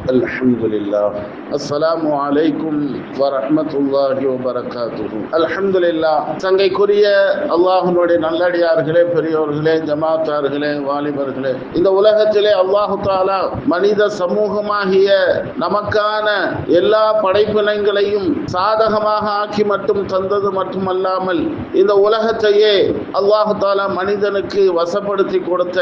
அல்ஹம்துலில்லாஹ். அஸ்ஸலாமு அலைக்கும் வரஹ்மத்துல்லாஹி வபரகாத்துஹு. அல்ஹம்துலில்லாஹ். சங்கைக்குரிய அல்லாஹ்வுடைய நல்லடியார்களே, பெரியோர்களே, ஜமாத்தார்களே, வாலிபர்களே, இந்த உலகத்திலே அல்லாஹ் தஆலா மனித சமூகமாகிய நமக்கான எல்லா படைப்பினங்களையும் சாதகமாக ஆக்கி மட்டும் தந்தது மட்டுமல்லாமல் இந்த உலகத்தையே அல்லாஹ் தஆலா மனிதனுக்கு வசப்படுத்தி கொடுத்த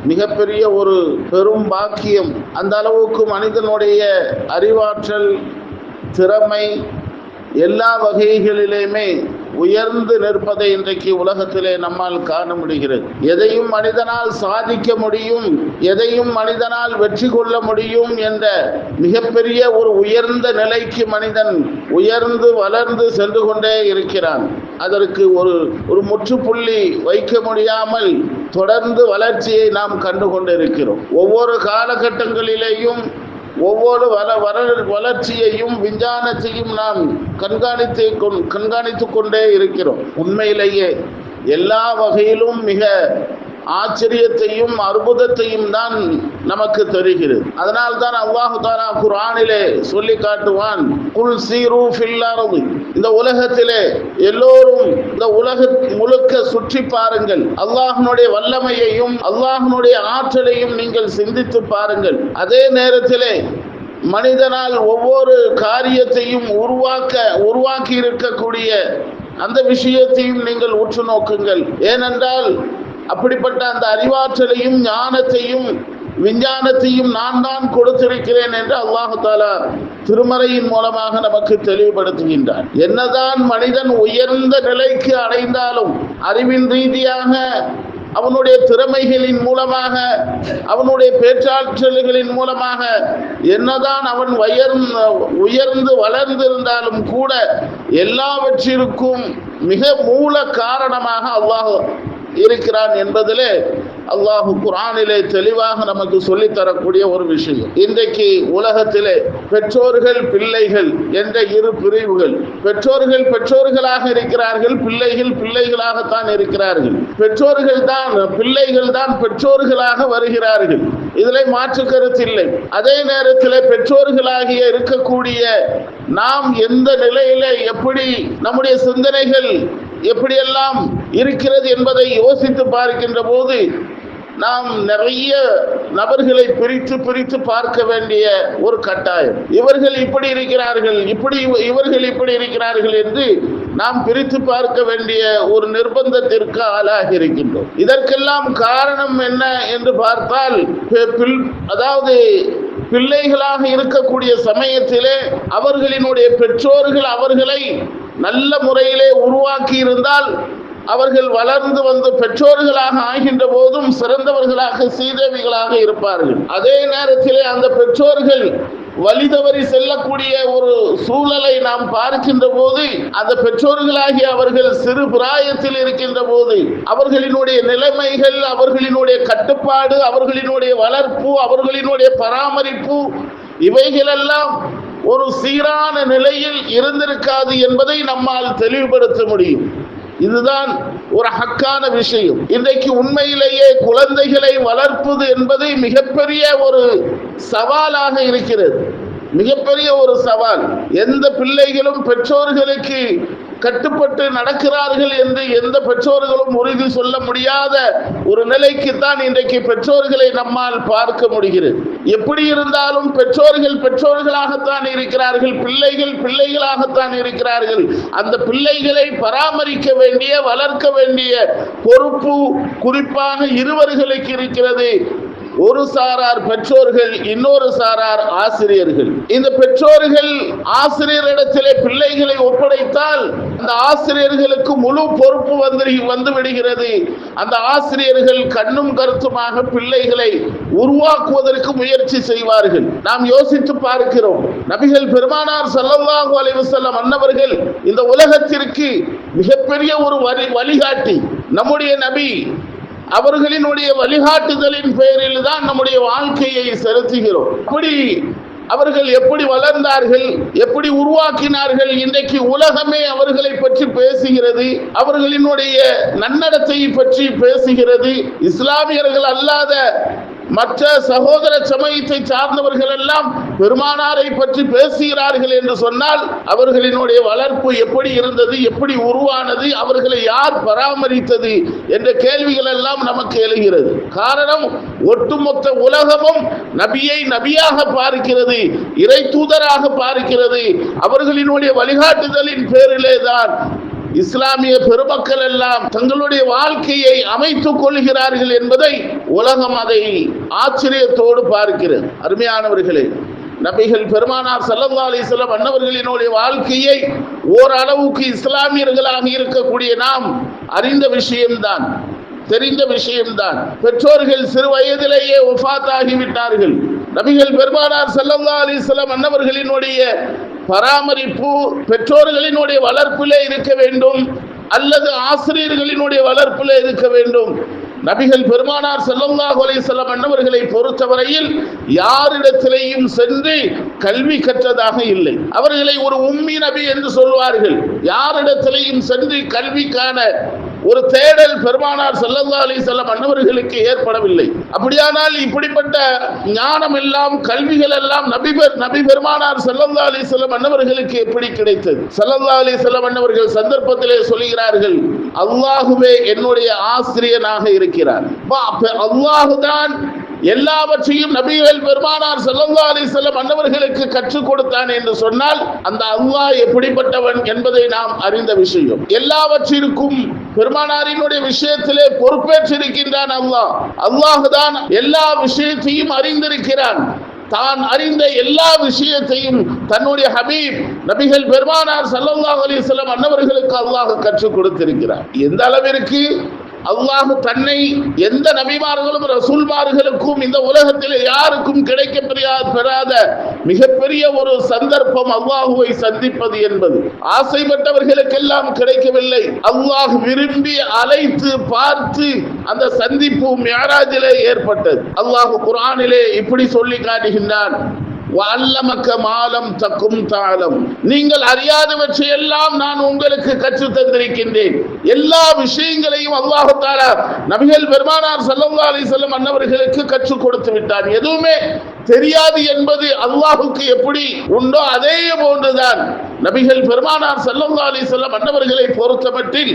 மிகப்பெரிய ஒரு பெரும் பாக்கியம். அந்த அளவுக்கு மனிதனுடைய அறிவாற்றல், திறமை எல்லா வகைகளிலுமே உயர்ந்து நிற்பதை இன்றைக்கு உலகத்திலே நம்மால் காண முடிகிறது. எதையும் மனிதனால் சாதிக்க முடியும், எதையும் மனிதனால் வெற்றி கொள்ள முடியும் என்ற மிகப்பெரிய ஒரு உயர்ந்த நிலைக்கு மனிதன் உயர்ந்து வளர்ந்து சென்று கொண்டே இருக்கிறான். அதற்கு ஒரு முற்றுப்புள்ளி வைக்க முடியாமல் தொடர்ந்து வளர்ச்சியை நாம் கண்டு கொண்டிருக்கிறோம். ஒவ்வொரு காலகட்டங்களிலேயும் ஒவ்வொரு வளர்ச்சியையும் விஞ்ஞானத்தையும் நாம் கண்காணித்து கொண்டே இருக்கிறோம். உண்மையிலேயே எல்லா வகையிலும் மிக ஆச்சரியத்தையும் அற்புதத்தையும் தான் நமக்கு தெரிகிறது. அதனால் தான் அல்லாஹ் தஆலா குர்ஆனிலே சொல்லி காட்டுவான், குல் சீரு ஃபில் அர்தி, இந்த உலகத்திலே எல்லோரும் இந்த உலக முழுக்க சுற்றி பாருங்கள், அல்லாஹ்வுடைய வல்லமையையும் அல்லாஹ்வுடைய ஆற்றலையும் நீங்கள் சிந்தித்து பாருங்கள். அதே நேரத்திலே மனிதனால் ஒவ்வொரு காரியத்தையும் உருவாக்கி இருக்கக்கூடிய அந்த விஷயத்தையும் நீங்கள் உற்று நோக்குங்கள். ஏனென்றால் அப்படிப்பட்ட அந்த அறிவாற்றலையும் ஞானத்தையும் விஞ்ஞானத்தையும் நான் தான் கொடுத்திருக்கிறேன் என்று அல்லாஹ் தஆலா திருமறையின் மூலமாக நமக்கு தெளிவுபடுத்துகின்றார். என்னதான் மனிதன் உயர்ந்த நிலைக்கு அடைந்தாலும் அறிவின் ரீதியாக அவனுடைய திறமைகளின் மூலமாக அவனுடைய பேச்சாற்றல்களின் மூலமாக என்னதான் அவன் உயர்ந்து வளர்ந்திருந்தாலும் கூட எல்லாவற்றிற்கும் மிக மூல காரணமாக அல்லாஹ் இருக்கிறான் என்பதிலே அல்லாஹ் குர்ஆனிலே தெளிவாக நமக்கு சொல்லித்தரக்கூடிய ஒரு விஷயம். இன்றைக்கு உலகத்திலே பெற்றோர்கள் பிள்ளைகள் என்ற இரு பிரிவுகள். பெற்றோர்களாக இருக்கிறார்கள், பிள்ளைகளாகத்தான் இருக்கிறார்கள். பிள்ளைகள் தான் பெற்றோர்களாக வருகிறார்கள். இதிலே மாற்று கருத்தில்லை. அதே நேரத்தில் பெற்றோர்களாகிய இருக்கக்கூடிய நாம் எந்த நிலையிலே எப்படி நம்முடைய சிந்தனைகள் எப்படியெல்லாம் இருக்கிறது என்பதை யோசித்து பார்க்கின்ற போது நாம் நிறைய நபர்களை பிரித்து பார்க்க வேண்டிய ஒரு கட்டாயம். இவர்கள் இப்படி இருக்கிறார்கள், இவர்கள் இப்படி இருக்கிறார்கள் என்று நாம் பிரித்து பார்க்க வேண்டிய ஒரு நிர்பந்தத்திற்கு ஆளாகி இருக்கின்றோம். இதற்கெல்லாம் காரணம் என்ன என்று பார்த்தால், அதாவது பிள்ளைகளாக இருக்கக்கூடிய சமயத்திலே அவர்களினுடைய பெற்றோர்கள் அவர்களை நல்ல முறையிலே உருவாக்கி இருந்தால் அவர்கள் வளர்ந்து வந்து பெற்றோர்களாக ஆகின்ற போதும் சிறந்தவர்களாக சீதேவிகளாக இருப்பார்கள். அதே நேரத்திலே அந்த பெற்றோர்கள் வழிதவறி செல்லக்கூடிய ஒரு சூழலை நாம் பார்க்கின்ற போது அந்த பெற்றோர்களாகிய அவர்கள் சிறு பிராயத்தில் இருக்கின்ற போது அவர்களினுடைய நிலைமைகள், அவர்களினுடைய கட்டுப்பாடு, அவர்களினுடைய வளர்ப்பு, அவர்களினுடைய பராமரிப்பு இவைகளெல்லாம் ஒரு சீரான நிலையில் இருந்திருக்காது என்பதை நம்மால் தெளிவுபடுத்த முடியும். இதுதான் ஒரு ஹக்கான விஷயம். இன்றைக்கு உண்மையிலேயே குழந்தைகளை வளர்ப்பது என்பது மிகப்பெரிய ஒரு சவாலாக இருக்கிறது. மிகப்பெரிய ஒரு சவால். எந்த பிள்ளைகளும் பெற்றோர்களுக்கு கட்டுப்பட்டு நடக்கிறார்கள் என்று எந்த பெற்றோர்களும் உறுதி சொல்ல முடியாத ஒரு நிலைக்குத்தான் இன்றைக்கு பெற்றோர்களை நம்மால் பார்க்க முடிகிறது. எப்படி இருந்தாலும் பெற்றோர்களாகத்தான் இருக்கிறார்கள், பிள்ளைகளாகத்தான் இருக்கிறார்கள். அந்த பிள்ளைகளை பராமரிக்க வேண்டிய, வளர்க்க வேண்டிய பொறுப்பு குறிப்பாக இருவர்களுக்கு இருக்கிறது. ஒரு சாரார் பெற்றோர்கள், இன்னொரு சாரார் ஆசிரியர்கள். இந்த பெற்றோர்கள் ஆசிரியரிடத்திலே பிள்ளைகளை ஒப்படைத்தால் அந்த ஆசிரியர்களுக்கு முழு பொறுப்பு வந்து விடுகிறது. அந்த ஆசிரியர்கள் கண்ணும் கருத்துமாக பிள்ளைகளை உருவாக்குவதற்கு முயற்சி செய்வார்கள். நாம் யோசித்து பார்க்கிறோம். நபிகள் பெருமானார் ஸல்லல்லாஹு அலைஹி வஸல்லம் அன்னவர்கள் இந்த உலகத்திற்கு மிகப்பெரிய ஒரு வழிகாட்டி. நம்முடைய நபி அவர்களினுடைய வழிகாட்டுதலின் பெயரில் தான் நம்முடைய வாழ்க்கையை செலுத்துகிறோம். அப்படி அவர்கள் எப்படி வளர்ந்தார்கள், எப்படி உருவாக்கினார்கள், இன்றைக்கு உலகமே அவர்களை பற்றி பேசுகிறது, அவர்களினுடைய நன்னடத்தை பற்றி பேசுகிறது. இஸ்லாமியர்கள் அல்லாத மற்ற சகோதர சமயத்தை சார்ந்தவர்கள் எல்லாம் பெருமானாரை பற்றி பேசுகிறார்கள் என்று சொன்னால் அவர்களினுடைய வளர்ப்பு எப்படி இருந்தது, எப்படி உருவானது, அவர்களை யார் பராமரித்தது என்ற கேள்விகள் எல்லாம் நமக்கு எழுகிறது. காரணம், ஒட்டுமொத்த உலகமும் நபியை நபியாக பார்க்கிறது, இறை தூதராக பார்க்கிறது. அவர்களினுடைய வழிகாட்டுதலின் பேரிலே தான் இஸ்லாமிய பெருமக்கள் எல்லாம் தங்களுடைய வாழ்க்கையை அமைத்துக் கொள்கிறார்கள் என்பதை உலகம் அதை ஆச்சரியத்தோடு பார்க்கிறது. அருமையானவர்களே, நபிகள் பெருமானார் ஸல்லல்லாஹு அலைஹி வஸல்லம் அன்னவர்களினுடைய வாழ்க்கையை ஓரளவுக்கு இஸ்லாமியர்களாக இருக்கக்கூடிய நாம் அறிந்த விஷயம்தான், தெரிந்த விஷயம்தான். பெற்றோர்கள் சிறு வயதிலேயே வஃபாத்தாகிவிட்டார்கள். நபிகள் பெருமானார் ஸல்லல்லாஹு அலைஹி வஸல்லம் அன்னவர்களினுடைய பராமரிப்பு பெற்றோர்களினுடைய வளர்ப்பிலே இருக்க வேண்டும் அல்லது ஆசிரியர்களினுடைய வளர்ப்பிலே இருக்க வேண்டும். நபிகள் பெருமானார் ஸல்லல்லாஹு அலைஹி வஸல்லம் அன்னவர்களை பொறுத்தவரையில் யாரிடத்திலேயும் சென்று கல்வி கற்றதாக இல்லை. அவர்களை ஒரு உம்மி நபி என்று சொல்வார்கள். யாரிடத்திலேயும் சென்று கல்விக்கான ஒரு தேடல் பெருமானார் ஸல்லல்லாஹு அலைஹி வஸல்லம் அன்னவர்களுக்கு ஏற்படவில்லை. அப்படியானால் இப்படிப்பட்ட ஞானம் எல்லாம், கல்விகள் எல்லாம் நபி பெருமானார் ஸல்லல்லாஹு அலைஹி வஸல்லம் அன்னவர்களுக்கு எப்படி கிடைத்தது? ஸல்லல்லாஹு அலைஹி வஸல்லம் அன்னவர்கள் சந்தர்ப்பத்திலே சொல்கிறார்கள், அல்லாஹ்வே என்னுடைய ஆசிரியனாக இருக்கிறார். அல்லாஹ்தான் எல்லாவற்றையும் நபிகள் பெருமானார் ஸல்லல்லாஹு அலைஹி வஸல்லம் அன்னவர்களுக்கு கற்றுக் கொடுத்தான் என்று சொன்னால் அந்த அல்லாஹ் எப்படிப்பட்டவன் என்பதை நாம் அறிந்த விஷயம். எல்லாவற்றிற்கும் பெருமானாரினுடைய விஷயத்திலே பொறுப்பேற்றிருக்கின்றான் அல்லாஹ். அல்லாஹ்தான் எல்லா விஷயத்தையும் அறிந்திருக்கிறான். தான் அறிந்த எல்லா விஷயத்தையும் தன்னுடைய ஹபீப் நபிகள் பெருமானார் ஸல்லல்லாஹு அலைஹி வஸல்லம் அன்னவர்களுக்கு அல்லாஹ் கற்றுக் கொடுத்திருக்கிறார். எந்த அளவிற்கு அல்லாஹ் தன்னை எந்த நபிமார்களும் ரசூல்மார்களுக்கும் இந்த உலகத்தில் யாருக்கும் கிடைக்க பெறாத மிகப்பெரிய ஒரு சந்தர்ப்பம் அல்லாஹுவை சந்திப்பது என்பது ஆசைப்பட்டவர்களுக்கெல்லாம் கிடைக்கவில்லை. அல்லாஹ் விரும்பி அழைத்து பார்த்து அந்த சந்திப்பு மிஅராஜிலே ஏற்பட்டது. அல்லாஹ் குர்ஆனிலே இப்படி சொல்லி காட்டுகின்றான், நீங்கள் அறியாதவற்றை எல்லாம் நான் உங்களுக்கு கற்றுத் தந்திருக்கின்றேன். எல்லா விஷயங்களையும் அல்லாஹ் தஆலா நபிகள் பெருமானார் ஸல்லல்லாஹு அலைஹி வஸல்லம் அன்னவர்களுக்கு கற்றுக் கொடுத்து விட்டார். எதுவுமே தெரியாது என்பது அல்லாஹுக்கு எப்படி உண்டோ அதே போன்றுதான் நபிகள் பெருமானார் ஸல்லல்லாஹு அலைஹி வஸல்லம் அன்னவர்களை பொறுத்தமட்டில்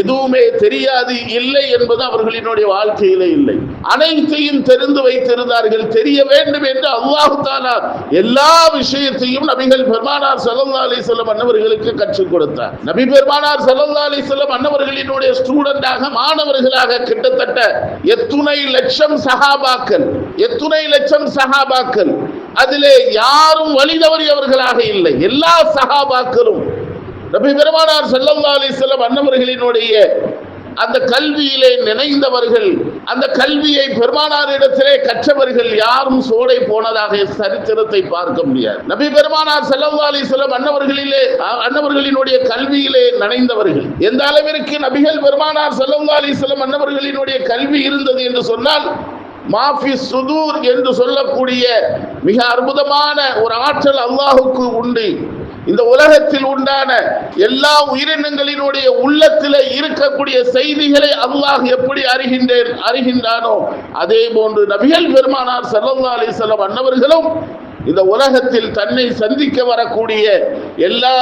எதுவுமே தெரியாது இல்லை என்பது அவர்களினுடைய வாழ்க்கையிலே இல்லை. அனைத்தையும் தெரிந்து வைத்திருந்தார்கள். தெரிய வேண்டும் என்று அல்லாஹ் தஆலா எல்லா விஷயத்தையும் நபிகள் பெருமானார் ஸல்லல்லாஹு அலைஹி வஸல்லம் அன்னவர்களுக்கு கற்றுக் கொடுத்தார். நபி பெருமானார் ஸல்லல்லாஹு அலைஹி வஸல்லம் அன்னவர்களினுடைய ஸ்டூடெண்டாக, மாணவர்களாக கிட்டத்தட்ட எத்துணை லட்சம் சஹாபாக்கள், அதிலே யாரும் வழி தவறியவர்களாக இல்லை. எல்லா சஹாபாக்களும் நபி பெருமானார் ஸல்லல்லாஹு அலைஹி வஸல்லம் அன்னவர்களினுடைய அந்த கல்வியிலே நினைந்தவர்கள், அந்த கல்வியை பெருமானாரிடத்திலே கற்றவர்கள் யாரும் சோடை போனதாக சரித்திரத்தை பார்க்க முடியாது. நபி பெருமானார் ஸல்லல்லாஹு அலைஹி வஸல்லம் அன்னவர்களினுடைய கல்வியிலே நனைந்தவர்கள். எந்த அளவிற்கு நபிகள் பெருமானார் ஸல்லல்லாஹு அலைஹி வஸல்லம் அன்னவர்களினுடைய கல்வி இருந்தது என்று சொன்னால், மாஃபி சுதூர் என்று சொல்லக்கூடிய மிக அற்புதமான ஒரு ஆற்றல் அல்லாஹுக்கு உண்டு. இந்த உலகத்தில் உண்டான எல்லா உயிரினங்களினுடைய உள்ளத்தில் இருக்கக்கூடிய செய்திகளை அல்லாஹ் எப்படி அறிகின்றானோ அதே போன்று நபிகள் பெருமானார் ஸல்லல்லாஹு அலைஹி வஸல்லம் அன்னவர்களும் இந்த உலகத்தில் தன்னை சந்திக்க வரக்கூடிய எல்லா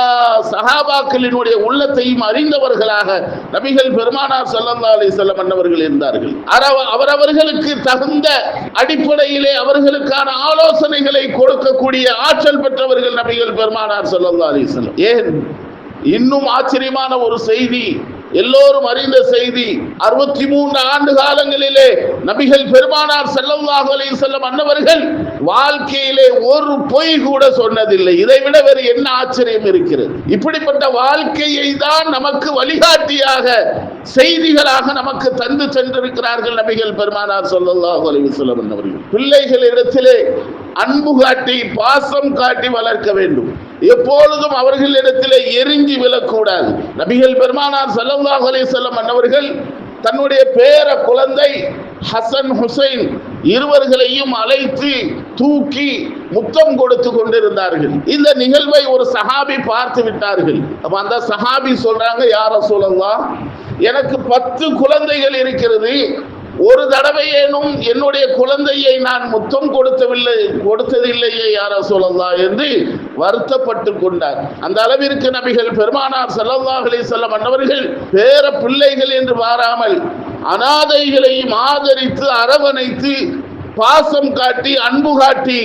சஹாபாக்களினுடைய உள்ளத்தையும் அறிந்தவர்களாக நபிகள் பெருமானார் ஸல்லல்லாஹு அலைஹி வஸல்லம் அன்னவர்கள் இருந்தார்கள். அவர்களுக்கு தகுந்த அடிப்படையிலே அவர்களுக்கான ஆலோசனைகளை கொடுக்கக்கூடிய ஆற்றல் பெற்றவர்கள் நபிகள் பெருமானார் ஸல்லல்லாஹு அலைஹி வஸல்லம். ஏன் இன்னும் ஆச்சரியமான ஒரு செய்தி, எல்லோரும் அறிந்த செய்தி, 63 ஆண்டு காலங்களிலே நபிகள் பெருமானார் ஸல்லல்லாஹு அலைஹி வஸல்லம் அன்னவர்கள் வாழ்க்கையிலே ஒரு பொய் கூட சொன்னதில்லை. இதைவிட வேறு என்ன ஆச்சரியம் இருக்கிறது? இப்படிப்பட்ட வாழ்க்கையை தான் நமக்கு வழிகாட்டியாக, செய்திகளாக நமக்கு தந்து சென்றிருக்கிறார்கள் நபிகள் பெருமானார் ஸல்லல்லாஹு அலைஹி வஸல்லம் அன்னவர்கள். பிள்ளைகளிடத்திலே அன்பு காட்டி, பாசம் காட்டி வளர்க்க வேண்டும். எப்பொழுதும் அவர்களிடத்திலே எரிஞ்சி விழக்கூடாது. நபிகள் பெருமானார் ஸல்லல்லாஹு அலைஹி வஸல்லம் அன்னவர்கள் தன்னுடைய பேர குழந்தை ஹசன், ஹுசைன் இருவர்களையும் அழைத்து தூக்கி முத்தம் கொடுத்து கொண்டிருந்தார்கள். இந்த நிகழ்வை ஒரு சஹாபி பார்த்து விட்டார்கள். அப்ப அந்த சஹாபி சொல்றாங்க, யா ரசூலல்லாஹ், எனக்கு 10 குழந்தைகள் இருக்கிறது, ஒரு தடவையேனும் என்னுடைய குழந்தையை நான் முத்தம் கொடுத்ததில்லையே யா ரசூலல்லாஹ் என்று வருத்தப்பட்டு கொண்டார். அந்த அளவிற்கு நபிகள் பெருமானார் ஸல்லல்லாஹு அலைஹி வஸல்லம் அன்னவர்கள் பேர பிள்ளைகள் என்று பாராமல் அனாதைகளையும் ஆதரித்து அரவணைத்து பாசம் காட்டி அன்பு காட்டி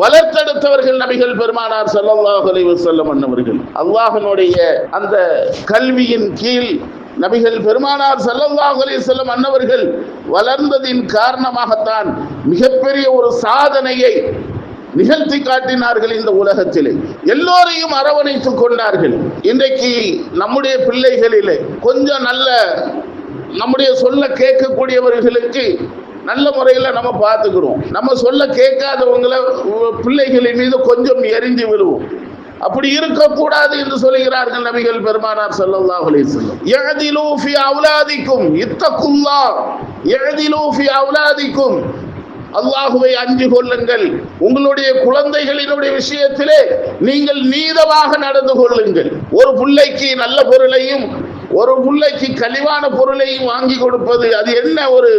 வளர்த்தெடுத்தவர்கள் நபிகள் பெருமானார் ஸல்லல்லாஹு அலைஹி வஸல்லம் அன்னவர்கள். அல்லாஹ்வினுடைய அந்த கல்வியின் கீழ் நபிகள் பெருமானார் ஸல்லல்லாஹு அலைஹி வஸல்லம் அன்னவர்கள் வளர்ந்ததின் காரணமாகத்தான் மிகப்பெரிய ஒரு சாதனையை நிகழ்த்தி காட்டினார்கள். இந்த உலகத்திலே எல்லோரையும் அரவணைத்துக் கொண்டார்கள். இன்றைக்கு நம்முடைய பிள்ளைகளிலே கொஞ்சம் நல்ல நம்முடைய சொல்ல கேட்கக்கூடியவர்களுக்கு நல்ல முறையில் நம்ம பார்த்துக்கிறோம். நம்ம சொல்ல கேட்காதவங்களை பிள்ளைகளின் மீது கொஞ்சம் எரிஞ்சு விடுவோம். அப்படி இருக்கக்கூடாது என்று சொல்கிறார்கள் நபிகள் பெருமானார் ஸல்லல்லாஹு அலைஹி வஸல்லம். யஅதிலு ஃபி அவுலாதிக்கும் இத்தகுல்லாஹ் யஅதிலு ஃபி அவுலாதிக்கும், அல்லாஹுவை அஞ்சு கொள்ளுங்கள். உங்களுடைய குழந்தைகளினுடைய விஷயத்திலே நீங்கள் நீதமாக நடந்து கொள்ளுங்கள். ஒரு பிள்ளைக்கு நல்ல பொருளையும் ஒரு பிள்ளைக்கு கழிவான பொருளையும் வாங்கி கொடுப்பது அது என்ன ஒரு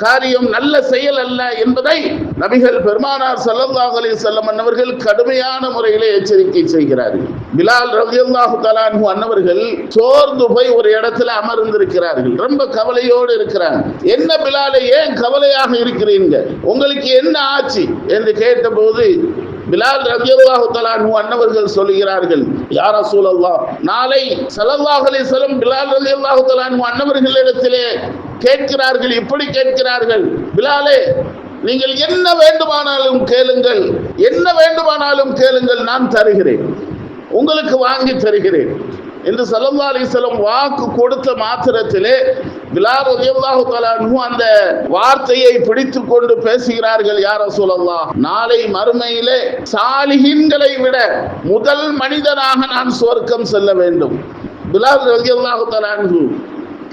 காரியம், நல்ல செயல் அல்ல என்பதை நபிகள் பெருமானார் ஸல்லல்லாஹு அலைஹி வஸல்லம் அன்னவர்கள் கடுமையான முறையிலே எச்சரிக்கை செய்கிறார்கள். பிலால் ரலியல்லாஹு தஆலா அன்ஹு அன்னவர்கள் சோர்ந்து போய் ஒரு இடத்துல அமர்ந்திருக்கிறார்கள். ரொம்ப கவலையோடு இருக்கிறாங்க. என்ன பிலாலே, ஏன் கவலையாக இருக்கிறீங்க, உங்களுக்கு என்ன ஆச்சு என்று கேட்டபோது பிலால் ரலியல்லாஹு தஆலா அன்ஹு அன்னவர்கள் சொல்கிறார்கள், யா ரசூலல்லாஹ், நாளை ஸல்லல்லாஹு அலைஹி வஸல்லம் பிலால் ரலியல்லாஹு தஆலா அன்ஹு அன்னவர்களிடத்திலே கேட்கிறார்கள். இப்படி கேட்கிறார்கள், பிலாலே, நீங்கள் என்ன வேண்டுமானாலும் கேளுங்கள், என்ன வேண்டுமானாலும் கேளுங்கள், நான் தருகிறேன், உங்களுக்கு வாங்கி தருகிறேன் என்று ஸல்லல்லாஹு அலைஹி வஸல்லம் வாக்கு கொடுத்த மாத்திரத்திலே பிலால் ரலியல்லாஹு தஆலா அன்ஹு அந்த வார்த்தையை பிடித்துக் கொண்டு பேசுகிறார்கள், யா ரசூலல்லாஹ், நாளை மறுமையிலே சாலிஹீன்களை விட முதல் மனிதனாக நான் சுவர்க்கம் செல்ல வேண்டும். பிலால் ரலியல்லாஹு தஆலா அன்ஹு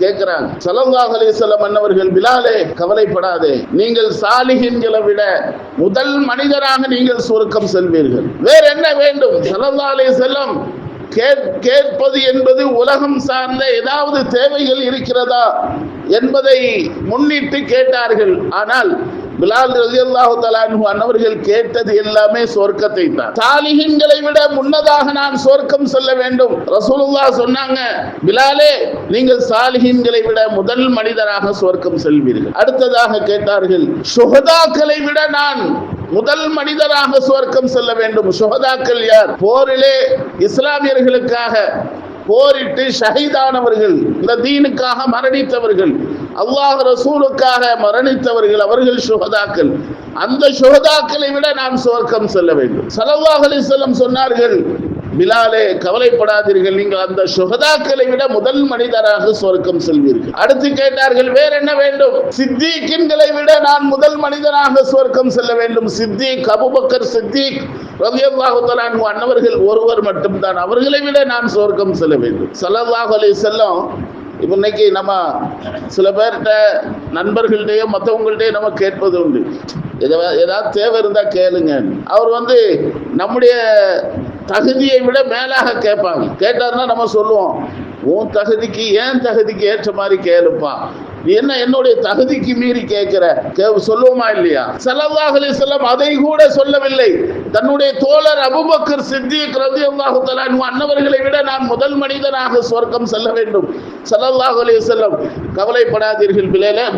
கேட்கிறாங்க. ஸல்லல்லாஹு அலைஹி வஸல்லம் அன்னவர்கள், பிலாலே கவலைப்படாதே, நீங்கள் சாலிஹீன்களை விட முதல் மனிதராக நீங்கள் சுவர்க்கம் செல்வீர்கள். வேற என்ன வேண்டும்? ஸல்லல்லாஹு அலைஹி வஸல்லம் கேட்பது என்பது உலகம் சார்ந்த ஏதாவது தேவைகள் இருக்கிறதா என்பதை முன்னிட்டு கேட்டார்கள். ஆனால் பிலால் ரலியல்லாஹு தஆலா அன்ஹு அன்னவர்கள் கேட்டது எல்லாமே சொர்க்கத்தை தான். சாலிஹீன்களை விட முன்னதாக நான் சொர்க்கம் செல்ல வேண்டும். ரசூலுல்லாஹ் சொன்னாங்க, பிலாலே, நீங்கள் சாலிஹீன்களை விட முதல் மனிதராக சொர்க்கம் செல்வீர்கள். அடுத்ததாக கேட்டார்கள், ஷுஹதாக்களை விட நான் முதல் மனிதராக சுவர்க்கம் செல்ல வேண்டும். ஷுஹதாக்கள் யார்? போரிலே இஸ்லாமியர்களுக்காக போரிட்டு ஷஹீதானவர்கள், இந்த தீனுக்காக மரணித்தவர்கள், அல்லாஹ் ரசூலுக்காக மரணித்தவர்கள், அவர்கள் ஷுஹதாக்கள். அந்த ஷுஹதாக்களை விட நான் சுவர்க்கம் செல்ல வேண்டும். ஸல்லல்லாஹு அலைஹி வஸல்லம் சொன்னார்கள், பிலாலே கவலைப்படாதீர்கள், நீங்கள் அந்த ஷுஹதாக்களை விட முதல் மனிதராக சொர்க்கம் செல்வீர்கள். அடுத்து கேட்டார்கள், வேற என்ன வேண்டும்? சித்தீக்கின்களை விட நான் முதல் மனிதனாக சொர்க்கம் செல்ல வேண்டும். சித்தீக், அபூபக்கர் சித்தீக் ரலியல்லாஹு தஆலா அன்ஹு அன்னவர்கள் ஒருவர் மட்டும்தான், அவர்களை விட நான் சொர்க்கம் செல்ல வேண்டும். ஸல்லல்லாஹு அலைஹி வஸல்லம் இன்னைக்கு நம்ம சில பேர்கிட்ட நண்பர்கள்டையோ மற்றவங்கள்டையோ நம்ம கேட்பது உண்டு, ஏதாவது தேவை இருந்தா கேளுங்க. அவர் நம்முடைய தகுதியை விட மேலாக கேட்பாங்க. கேட்டாருன்னா நம்ம சொல்லுவோம், உன் தகுதிக்கு ஏன் தகுதிக்கு ஏற்ற மாதிரி கேளுப்பா, நீ என்ன என்னுடைய தகுதிக்கு மீறி கேட்கிற, சொல்லுவோமா இல்லையா? ஸல்லல்லாஹு அலைஹி வஸல்லம் அதை கூட சொல்லவில்லை. தன்னுடைய தோழர் அபூபக்கர் சித்தீக் ரலியல்லாஹு தஆலா அன்ஹு அன்னவர்களை விட நான் முதல் மனிதனாக சொர்க்கம் செல்ல வேண்டும். ஸல்லல்லாஹு அலைஹி வஸல்லம், கவலைப்படாதீர்கள்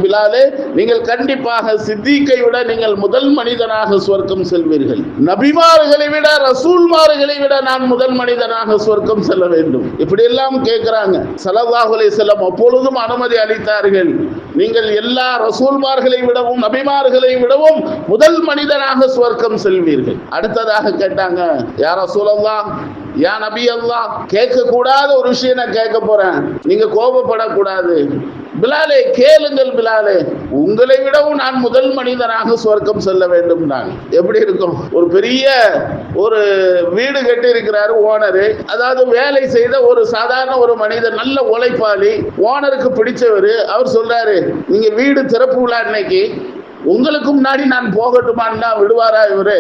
பிலாலே, நீங்கள் கண்டிப்பாக சித்தீக்கை விட நீங்கள் முதல் மனிதனாக சொர்க்கம் செல்வீர்கள். நபிமார்களை விட ரசூல்மார்களை விட நான் முதல் மனிதனாக சொர்க்கம் செல்ல வேண்டும். இப்படி எல்லாம் கேட்கிறாங்க. ஸல்லல்லாஹு அலைஹி வஸல்லம் அப்பொழுதும் அனுமதி அளித்தார்கள், நீங்கள் எல்லா ரசூல்மார்களை விடவும் நபிமார்களை விடவும் முதல் மனிதனாக சுவர்க்கம் செல்வீர்கள். அடுத்ததாக கேட்டாங்க, யா ரசூலல்லாஹ், யா நபி அல்லாஹ், கேட்க கூடாத ஒரு விஷயம் நான் கேட்க போறேன், நீங்க கோபப்படக்கூடாது. பிலாலே கேளுங்கள், பிலாலே, உங்களை விடவும் நான் முதல் மனிதனாக சுவர்க்கம் செல்ல வேண்டும். நான் எப்படி இருக்கும்? ஒரு பெரிய ஒரு வீடு கட்டி இருக்கிறாரு ஓனரு, அதாவது வேலை செய்த ஒரு சாதாரண ஒரு மனிதர், நல்ல உழைப்பாளி, ஓனருக்கு பிடிச்சவர். அவர் சொல்றாரு, நீங்க வீடு திறப்பு விழா இன்னைக்கு, உங்களுக்கு முன்னாடி நான் போகட்டுமான்னா விடுவாரா இவரு?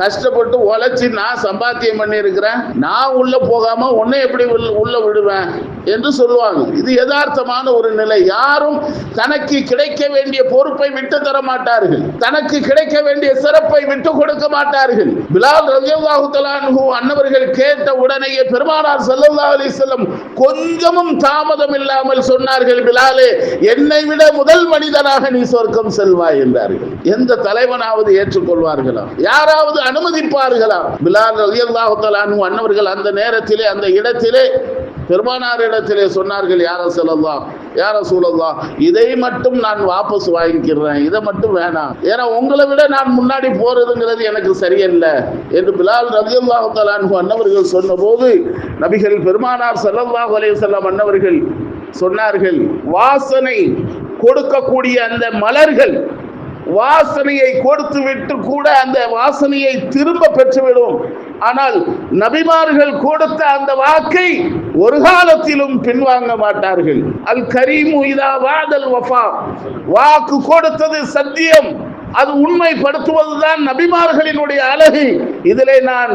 கஷ்டப்பட்டு உழைச்சி நான் சம்பாத்தியம் பண்ணி இருக்கிறேன், நான் உள்ள போகாம உன்னை எப்படி உள்ள விடுவேன் என்று சொல்லுவாங்க. இது யதார்த்தமான ஒரு நிலை. யாரும் தனக்கு கிடைக்க வேண்டிய பொறுப்பை விட்டு தர மாட்டார்கள், தனக்கு கிடைக்க வேண்டிய சிறப்பை விட்டு கொடுக்க மாட்டார்கள். பிலால் ரலியல்லாஹு தஆலா அன்ஹு அன்னவர்கள் கேட்ட உடனேயே பெருமானார் ஸல்லல்லாஹு அலைஹி வஸல்லம் கொஞ்சமும் தாமதம் இல்லாமல் சொன்னார்கள், பிலாலே, என்னை விட முதல் மனிதனாக நீ சொர்க்கம் செல்வாய் என்றார்கள். எந்த தலைவனாவது ஏற்றுக்கொள்வார்களா? யாராவது அனுமதிப்பார்களா? பிலால் ரலியல்லாஹு தஆலா அன்ஹு அன்னவர்கள் அந்த நேரத்திலே அந்த இடத்திலே பெருமானாரிடத்திலே சொன்னார்கள், யா ரசூலல்லாஹ், யா ரசூலல்லாஹ், இதை மட்டும் நான் வாபஸ் வாங்கிக்கிறேன், இதை மட்டும் வேணாம், ஏன்னா உங்களை விட நான் முன்னாடி போறதுங்கிறது எனக்கு சரியல்ல என்று பிலால் ரலியல்லாஹு தஆலா அன்ஹு அன்னவர்கள் சொன்னபோது நபிகள் பெருமானார் ஸல்லல்லாஹு அலைஹி வஸல்லம் அன்னவர்கள் சொன்னார்கள், வாசனை கொடுக்கக்கூடிய அந்த மலர்கள் வாசனையை கொடுத்து விட்டு கூட அந்த வாசனையை திரும்ப பெற்றுவிடும். ஆனால் நபிமார்கள் கொடுத்த அந்த வாக்கை ஒரு காலத்திலும் பின்வாங்க மாட்டார்கள். அல் கரீமு இதா வாதல் வஃபா, வாக்கு கொடுத்தது சத்தியம், அது உண்மைப்படுத்துவதுதான் நபிமார்களினுடைய அழகு. இதிலே நான்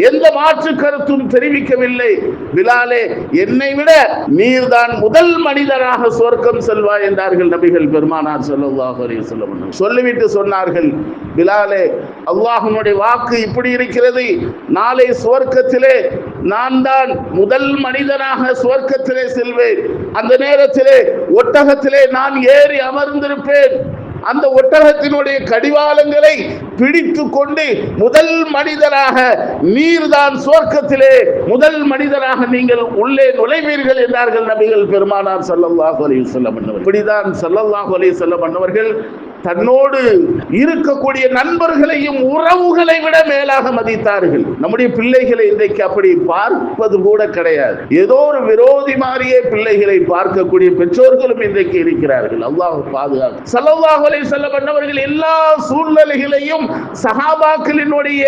எந்த மாற்று கருத்தும் தெரிவிக்கவில்லை. பிலாலே, என்னை விட நீர்தான் முதல் மனிதராக சொர்க்கம் செல்வாய் என்றார்கள் நபிகள் பெருமானார் ஸல்லல்லாஹு அலைஹி வஸல்லம். சொல்லிவிட்டு சொன்னார்கள், பிலாலே, அல்லாஹ்வுடைய வாக்கு இப்படி இருக்கிறது, நாளை சுவர்க்கத்திலே நான் தான் முதல் மனிதனாக சுவர்க்கத்திலே செல்வேன். அந்த நேரத்திலே ஒட்டகத்திலே நான் ஏறி அமர்ந்திருப்பேன். அந்த ஒட்டகத்தினுடைய கடிவாளங்களை பிடித்து கொண்டு முதல் மனிதராக நீர்தான் சுவர்க்கத்திலே முதல் மனிதராக நீங்கள் உள்ளே நுழைவீர்கள் என்றார்கள் நபிகள் பெருமானார் ஸல்லல்லாஹு அலைஹி வஸல்லம். இப்படிதான் ஸல்லல்லாஹு அலைஹி வஸல்லம் அவர்கள் தன்னோடு இருக்கக்கூடிய நண்பர்களையும் உறவுகளை விட மேலாக மதித்தார்கள். நம்முடைய பிள்ளைகளை இன்றைக்கு அப்படி பார்ப்பது கூட கிடையாது. ஏதோ ஒரு விரோதி மாதிரியே பிள்ளைகளை பார்க்கக்கூடிய பெற்றோர்களும் இன்றைக்கு இருக்கிறார்கள். அல்லாஹ் பாதுகாக்க. ஸல்லல்லாஹு அலைஹி வஸல்லம் அவர்கள் எல்லா சூழ்நிலைகளையும் சஹாபாக்களினுடைய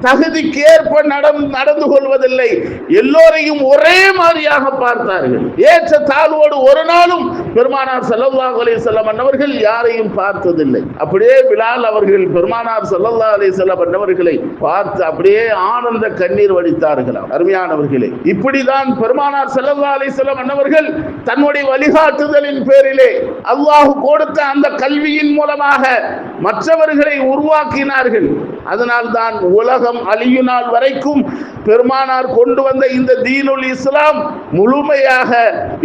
தகுதிக்கேற்ப நடந்து கொள்வதில்லை. எல்லோரையும் ஒரே மாதிரியாக பார்த்தார்கள். ஏற்ற தாழ்வோடு ஒரு நாளும் பெருமானார் ஸல்லல்லாஹு அலைஹி வஸல்லம் அவர்கள் யாரையும் பார்த்ததில்லை. அப்படியே பிலால் அவர்கள் பெருமானார் ஸல்லல்லாஹு அலைஹி வஸல்லம் அவர்களை பார்த்து அப்படியே ஆனந்த கண்ணீர் வடித்தார்களாம். அருமையானவர்களே, இப்படிதான் பெருமானார் ஸல்லல்லாஹு அலைஹி வஸல்லம் அவர்கள் தன்னுடைய வழிகாட்டுதலின் பேரிலே அல்லாஹ் கொடுத்த அந்த கல்வியின் மூலமாக மற்றவர்களை உருவாக்கினார்கள். அதனால் தான் உலகம் அழியும் நாள் வரைக்கும் பெருமானார் கொண்டு வந்த இந்த தீனுல் இஸ்லாம் முழுமையாக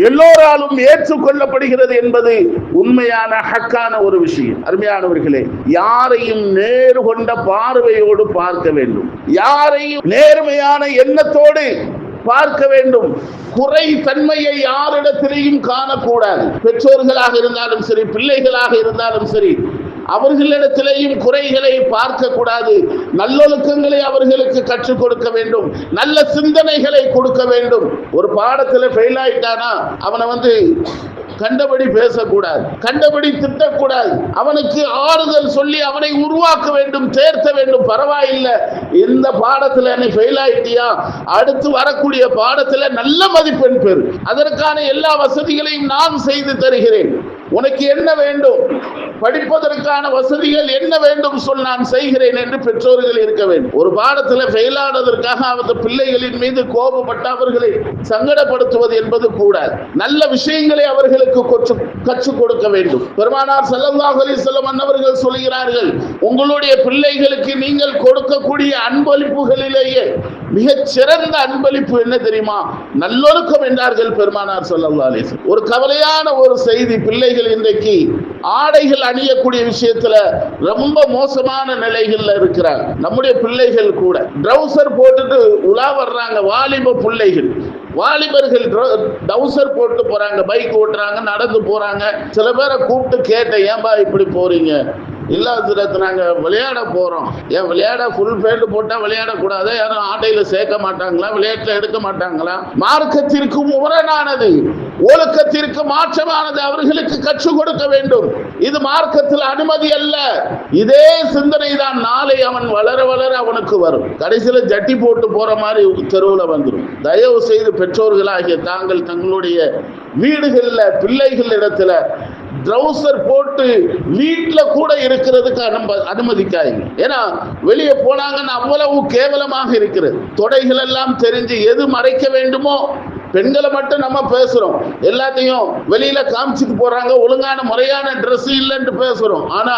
எல்லோராலும் ஏற்றுக்கொள்ளப்படுகிறது என்பது உண்மையான ஹக்கான ஒரு விஷயம். அருமையானவர்களே, யாரையும் நேரு கொண்ட பார்வையோடு பார்க்க வேண்டும், யாரையும் நேர்மையான எண்ணத்தோடு பார்க்க வேண்டும். குறை தன்மையை யாரிடத்திலேயும் காணக்கூடாது. பெற்றோர்களாக இருந்தாலும் சரி, பிள்ளைகளாக இருந்தாலும் சரி, அவர்களிடத்திலேயும் குறைகளை பார்க்க கூடாது. நல்லொழுக்கங்களை அவர்களுக்கு கற்றுக் கொடுக்க வேண்டும், நல்ல சிந்தனைகளை கொடுக்க வேண்டும். ஒரு பாடத்துல ஃபெயில் ஆயிட்டானா அவனை கண்டபடி பேசக்கூடாது, கண்டபடி திட்டக்கூடாது. அவனுக்கு ஆறுதல் சொல்லி அவனை உருவாக்க வேண்டும், தேர்த்த வேண்டும். பரவாயில்லை, இந்த பாடத்துல நீ ஃபெயில் ஆயிட்டியா, அடுத்து வரக்கூடிய பாடத்துல நல்ல மதிப்பெண் பெறு, அதற்கான எல்லா வசதிகளையும் நான் செய்து தருகிறேன், உனக்கு என்ன வேண்டும், படிப்பதற்கான வசதிகள் என்ன வேண்டும் சொல், நான் செய்கிறேன் என்று பெற்றோர்கள் இருக்க வேண்டும். ஒரு பாடத்தில் ஃபெயில் ஆனதற்காக அந்த பிள்ளைகளின் மீது கோபப்பட்டு அவர்களை சங்கடப்படுத்துவது என்பது கூடாது. நல்ல விஷயங்களை அவர்களுக்கு கற்றுக் கொடுக்க வேண்டும். பெருமானார் ஸல்லல்லாஹு அலைஹி வஸல்லம் அவர்கள் சொல்கிறார்கள், உங்களுடைய பிள்ளைகளுக்கு நீங்கள் கொடுக்கக்கூடிய அன்பளிப்புகளிலேயே மிகச் சிறந்த அன்பளிப்பு என்ன தெரியுமா? நல்லொழுக்கம் என்றார்கள் பெருமானார் ஸல்லல்லாஹு அலைஹி வஸல்லம். ஒரு கவலையான ஒரு செய்தி, பிள்ளைகள் இன்றைக்கு ஆடைகள் அணியக்கூடிய விஷயத்துல ரொம்ப மோசமான நிலைகள்ல இருக்கிறாங்க. நம்முடைய பிள்ளைகள் கூட ட்ரௌசர் போட்டுட்டு உலா வர்றாங்க. வாலிப பிள்ளைகள், வாலிபர்கள் டவுசர் போட்டு போறாங்க, பைக் ஓட்டுறாங்க, நடந்து போறாங்க. சில பேரை கூப்பிட்டு கேட்டேன், ஏன்பா இப்படி போறீங்க? இல்ல நாங்க விளையாட போறோம். ஏன் விளையாட ஃபுல் பேண்ட் போட்டா விளையாடக்கூடாது? யாரும் ஆட்டையில சேர்க்க மாட்டாங்களா? விளையாட்டுல எடுக்க மாட்டாங்களா? மார்க்கத்திற்கு முரணானது, ஒழுக்கத்திற்கு மாற்றமானது அவர்களுக்கு கற்றுக் கொடுக்க வேண்டும். இது மார்க்கத்தில் அனுமதி அல்ல. இதே சிந்தனை தான் நாளை அவன் வளர வளர அவனுக்கு வரும். கடைசியில ஜட்டி போட்டு போற மாதிரி தெருவில் வந்துடும். தயவு செய்து பெற்றோர்களாகிய தாங்கள் தங்களுடைய வீடுகளில் பிள்ளைகள் இடத்துல ட்ரௌசர் போட்டு வீட்டுல கூட இருக்கிறதுக்கு அனுமதிக்காதீங்க. ஏன்னா வெளியே போனாங்கன்னு அவ்வளவு கேவலமாக இருக்கிறது. தொடைகள் எல்லாம் தெரிஞ்சு எது மறைக்க வேண்டுமோ, பெண்களை மட்டும் நம்ம பேசுறோம், எல்லாத்தையும் வெளியில காமிச்சிட்டு போறாங்க, ஒழுங்கான முறையான ட்ரெஸ் இல்லைன்னு பேசுறோம். ஆனா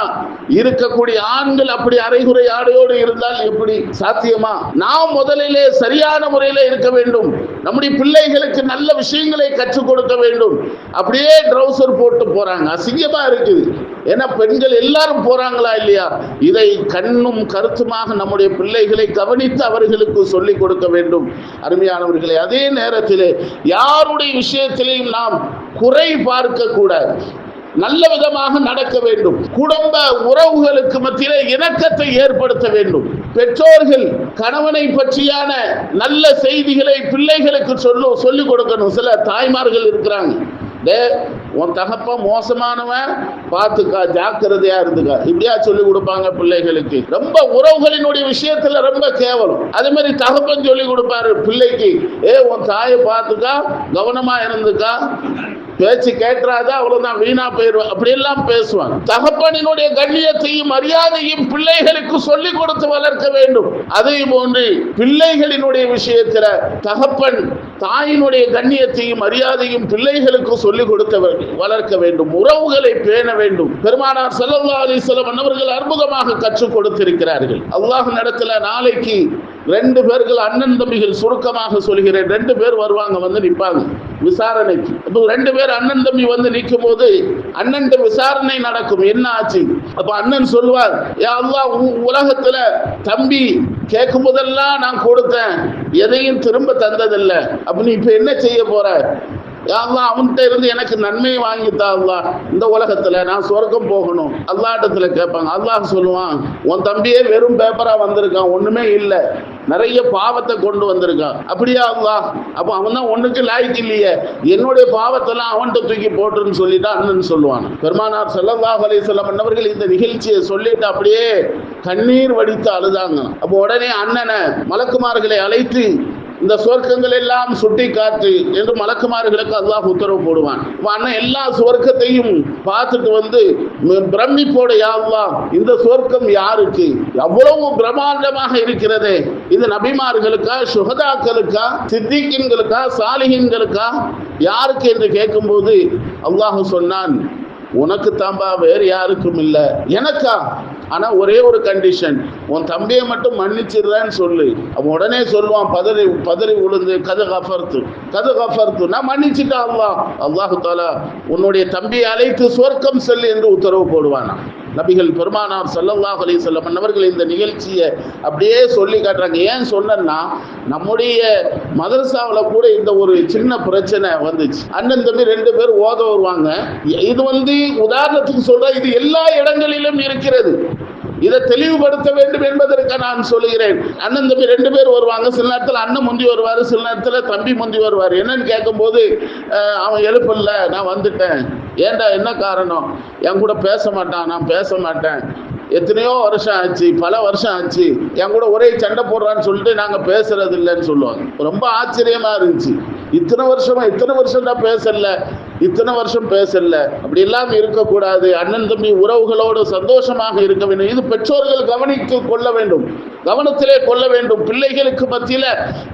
இருக்கக்கூடிய ஆண்கள் அப்படி அரைகுறை ஆடையோடு இருந்தால் எப்படி சாத்தியமா? நாம் முதலிலே சரியான முறையில இருக்க வேண்டும். நம்முடைய பிள்ளைகளுக்கு நல்ல விஷயங்களை கற்றுக் கொடுக்க வேண்டும். அப்படியே ட்ரௌசர் போட்டு போறாங்க, அசிங்கமா இருக்குது. ஏன்னா பெண்கள் எல்லாரும் போறாங்களா இல்லையா? இதை கண்ணும் கருத்துமாக நம்முடைய பிள்ளைகளை கவனித்து அவர்களுக்கு சொல்லிக் கொடுக்க வேண்டும். அருமையானவர்களே, அதே நேரத்திலே யாருடைய விஷயத்திலையும் நாம் குறை பார்க்க கூடாது, நல்ல விதமாக நடக்க வேண்டும். குடும்ப உறவுகளுக்கு மத்தியிலே இணக்கத்தை ஏற்படுத்த வேண்டும். பெற்றோர்கள் கணவனை பற்றியான நல்ல செய்திகளை பிள்ளைகளுக்கு சொல்லிக் கொடுக்கணும். சில தாய்மார்கள் இருக்கிறாங்க, உன் தகப்ப மோசமானவன், பார்த்துக்கா, ஜாக்கிரதையா இருந்துக்கா, இப்படியா சொல்லி கொடுப்பாங்க பிள்ளைகளுக்கு. ரொம்ப உறவுகளினுடைய விஷயத்துல ரொம்ப கேவலம். அதே மாதிரி தகப்பன் சொல்லி கொடுப்பாரு பிள்ளைக்கு, உன் தாயை பார்த்துக்கா, கவனமா இருந்துக்கா, பேச்சு கேட்டுறாத, அவ்வளவுதான், வீணா போயிடுவான், அப்படி எல்லாம் பேசுவாங்க. தகப்பனினுடைய கண்ணியத்தையும் மரியாதையும் பிள்ளைகளுக்கு சொல்லிக் கொடுத்து வளர்க்க வேண்டும். அதே போன்று பிள்ளைகளினுடைய விஷயத்துல தகப்பன் தாயினுடைய கண்ணியத்தையும் மரியாதையும் பிள்ளைகளுக்கு சொல்லிக் கொடுக்க வளர்க்க வேண்டும். உறவுகளை பேண வேண்டும். பெருமானார் ஸல்லல்லாஹு அலைஹி வஸல்லம் அவர்கள் அற்புதமாக கற்றுக் கொடுத்திருக்கிறார்கள். அல்லாஹ் நடத்துல நாளைக்கு 2 பேர்கள் அண்ணன் தம்பிகள், சுருக்கமாக சொல்கிறேன், 2 பேர் வருவாங்க, வந்து நிற்பாங்க விசாரணைக்கு. 2 பேர் அண்ணன் தம்பி வந்து நிற்கும் போது அண்ணன் விசாரணை நடக்கும். என்ன ஆச்சு? அப்ப அண்ணன் சொல்வார், யா அல்லாஹ், உலகத்துல தம்பி கேட்கும் போதெல்லாம் நான் கொடுத்தேன், எதையும் திரும்ப தந்ததில்லை. அப்ப நீ இப்ப என்ன செய்ய போற? அவன்கிட்ட இருந்து எனக்கு நன்மையை வாங்கித்தா அல்லாஹ், இந்த உலகத்துல நான் சொர்க்கம் போகணும். அல்லாஹ்விடத்துல கேட்பாங்க. அல்லாஹ் சொல்லுவான், உன் தம்பியே வெறும் பேப்பரா வந்திருக்கான், ஒண்ணுமே இல்லை, நிறைய பாவத்தை கொண்டு வந்திருக்கான். அப்படியா அல்லாஹ்? அப்ப அவன் தான் ஒண்ணுக்கு லாய்க்கு இல்லையே, என்னுடைய பாவத்தெல்லாம் அவன்கிட்ட தூக்கி போட்டுன்னு சொல்லிட்டு அண்ணன் சொல்லுவான். பெருமானார் ஸல்லல்லாஹு அலைஹி வஸல்லம் அவர்கள் இந்த நிகழ்ச்சியை சொல்லிட்டு அப்படியே கண்ணீர் வடித்து அழுதாங்க. அப்போ உடனே அண்ணனை மலக்குமார்களை அழைத்து இந்த சொர்க்கங்கள் எல்லாம் சுட்டி காட்டு என்று மலக்குமார்களுக்கு அல்லாஹ் உத்தரவு போடுவான். அண்ணன் எல்லா சொர்க்கத்தையும் பார்த்துட்டு வந்து பிரமிப்போட, யா அல்லாஹ், இந்த சொர்க்கம் யாருக்கு? அவ்வளவு பிரம்மாண்டமாக இருக்கிறது, இது நபிமார்களுக்கா, சுஹதாக்களுக்கா, சித்திகீன்களுக்கா, சாலிஹீன்களுக்கா, யாருக்கு என்று கேட்கும்போது அல்லாஹ் சொன்னான், உனக்கு தாம்பா, வேறு யாருக்கும் இல்லை, எனக்கா? ஆனா ஒரே ஒரு கண்டிஷன், உன் தம்பியை மட்டும் மன்னிச்சிடுறேன்னு சொல்லு. அவன் உடனே சொல்லுவான், பதறி உளுந்து, கது கஃபர்து, நான் மன்னிச்சுட்டா அல்லாஹ். அல்லாஹு தஆலா உன்னுடைய தம்பியை அழைத்து சொர்க்கம் செல்லு என்று உத்தரவு போடுவானா. நபிகள் பெருமானார் ஸல்லல்லாஹு அலைஹி வஸல்லம் அவர்கள் இந்த நிகழ்ச்சியை அப்படியே சொல்லி காட்டுறாங்க. ஏன் சொன்னா, நம்முடைய மதரசாவில் கூட இந்த ஒரு சின்ன பிரச்சனை வந்துச்சு. அண்ணன் தம்பி 2 பேர் ஓத வருவாங்க. இது உதாரணத்துக்கு சொல்ற, இது எல்லா இடங்களிலும் இருக்கிறது. இதை தெளிவுபடுத்த வேண்டும் என்பதற்கு நான் சொல்லுகிறேன். அண்ணன் தம்பி 2 பேர் வருவாங்க. சில நேரத்தில் அண்ணன் முந்தி வருவார், சில நேரத்தில் தம்பி முந்தி வருவார். என்னன்னு கேட்கும்போது, அவன் எழுப்பல, நான் வந்துட்டேன். ஏண்டா, என்ன காரணம்? என் கூட பேச மாட்டான், நான் பேச மாட்டேன், எத்தனையோ வருஷம் ஆச்சு, பல வருஷம் ஆச்சு, என் கூட ஒரே சண்டை போடுறான்னு சொல்லிட்டு நாங்கள் பேசுறது இல்லைன்னு சொல்லுவாங்க. ரொம்ப ஆச்சரியமா இருந்துச்சு. இத்தனை வருஷம் தான் பேசல, இத்தனை வருஷம் பேசல. அப்படி எல்லாம் இருக்கக்கூடாது. அண்ணன் தம்பி உறவுகளோடு சந்தோஷமாக இருக்க வேண்டும். இது பெற்றோர்கள் கவனித்து கொள்ள வேண்டும், கவனத்திலே கொள்ள வேண்டும். பிள்ளைகளுக்கு மத்தியில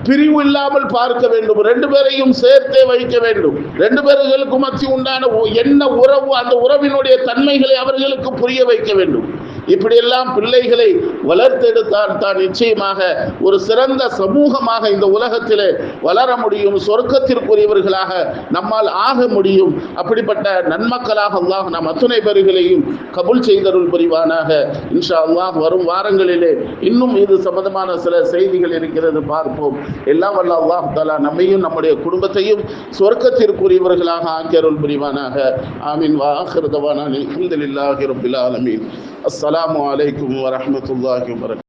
பிரிவு இல்லாமல் பார்க்க வேண்டும். 2 பேரையும் சேர்த்தே வைக்க வேண்டும். 2 பேர்களுக்கு மத்திய உண்டான என்ன உறவு, அந்த உறவினுடைய தன்மைகளை அவர்களுக்கு புரிய வைக்க வேண்டும். இப்படியெல்லாம் பிள்ளைகளை வளர்த்தெடுத்தால் தான் நிச்சயமாக ஒரு சிறந்த சமூகமாக இந்த உலகத்திலே வளர முடியும், சொர்க்கத்திற்குரியவர்களாக நம்மால் ஆக முடியும். அப்படிப்பட்ட நன்மக்களாக அல்லாஹ் நம் அத்துணை பேர்களையும் கபூல் செய்தருள் புரிவானாக. இன்ஷா அல்லாஹ் வரும் வாரங்களிலே இன்னும் இது சம்பந்தமான சில செய்திகள் இருக்கிறது, பார்ப்போம். எல்லாம் வல்ல அல்லாஹ் தஆலா நம்மையும் நம்முடைய குடும்பத்தையும் சொர்க்கத்திற்குரியவர்களாக ஆக்கியருள் புரிவானாக. ஆமீன். வ ஆகிரு தவானா அல்ஹம்துலில்லாஹி ரப்பில் ஆலமீன். அஸ்ஸலாமு அலைக்கும் வரஹ்மத்துல்லாஹி வபரகாத்துஹு.